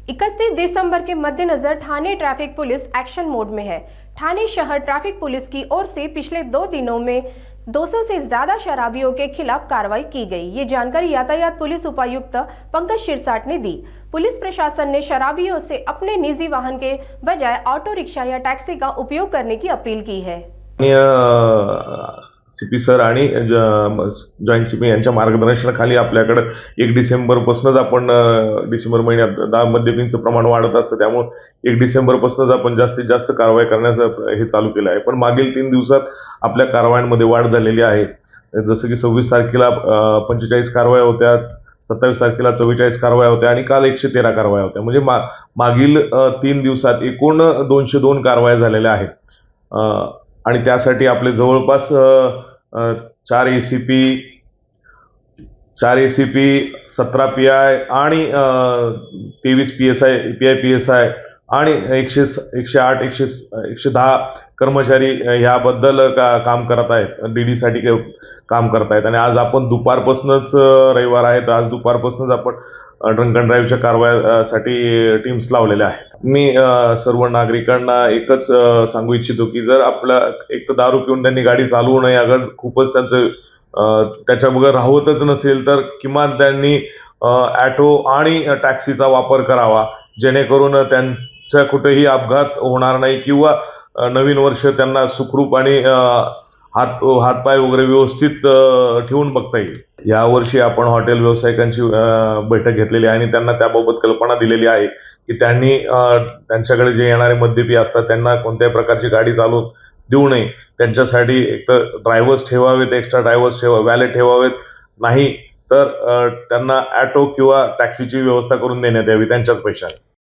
31 दिसंबर के मद्देनजर Thane traffic police action मोड में है। ठाणे शहर ट्रैफिक पुलिस की ओर से पिछले 2 दिनों में 200 से ज्यादा शराबियों के खिलाफ कार्रवाई की गई। ये जानकारी यातायात पुलिस उपायुक्त पंकज शिरसाट ने दी। पुलिस प्रशासन ने शराबियों से अपने निजी वाहन के बजाय ऑटो रिक्शा या टैक्सी का उपयोग करने की अपील की है। सीपी सर आणि जॉईंट सीपी यांच्या मार्गदर्शनाखाली आपल्याकडे 1 डिसेंबरपासूनच आपण डिसेंबर महिन्यात मद्यपींचं प्रमाण वाढत असतं, त्यामुळे 1 डिसेंबरपासूनच आपण जास्तीत जास्त कारवाई करण्याचं हे चालू केलं आहे। पण मागील 3 दिवसात आपल्या कारवायांमध्ये वाढ झालेली आहे। जसं की 26 तारखेला 45 कारवाया होत्या, 27 तारखेला 44 कारवाया होत्या आणि काल 113 कारवाया होत्या। म्हणजे मागील 3 दिवसात एकूण 202 कारवाया झालेल्या आहेत। आणि त्यासाठी आपले जवळपास 4 एसीपी, 17 पीआय आणि 23 पीएसआय, पीएसआय आणि 108, 110 कर्मचारी ह्याबद्दल काम करत आहेत, डीडी साठी काम करत आहेत। आणि आज आपण दुपारपासूनच, रविवार आहे तर आज दुपारपासूनच आपण ड्रंक अँड ड्राईव्हच्या कारवायासाठी टीम्स लावलेल्या आहेत। मी सर्व नागरिकांना एकच सांगू इच्छितो की जर आपला एक तर दारू पिऊन त्यांनी गाडी चालवू नये, अगर खूपच त्यांचं त्याच्या बगैर राहतच नसेल तर किमान त्यांनी ऑटो आणि टॅक्सीचा वापर करावा, जेणेकरून त्यांच्या कुठेही अपघात होणार नाही किंवा नवीन वर्ष त्यांना सुखरूप आणि हातपाय वगैरे व्यवस्थित ठेवून बघता येईल। यावर्षी आपण हॉटेल व्यावसायिकांची बैठक घेतलेली आहे आणि त्यांना त्याबाबत कल्पना दिलेली आहे की त्यांनी त्यांच्याकडे जे येणारे मद्यपी असतात त्यांना कोणत्याही प्रकारची गाडी चालवून देऊ नये। त्यांच्यासाठी एक तर ड्रायव्हर्स ठेवावेत, एक्स्ट्रा ड्रायव्हर्स वॅलेट ठेवावेत, नाही तर त्यांना ऑटो किंवा टॅक्सीची व्यवस्था करून देण्यात यावी त्यांच्याच पैशाने।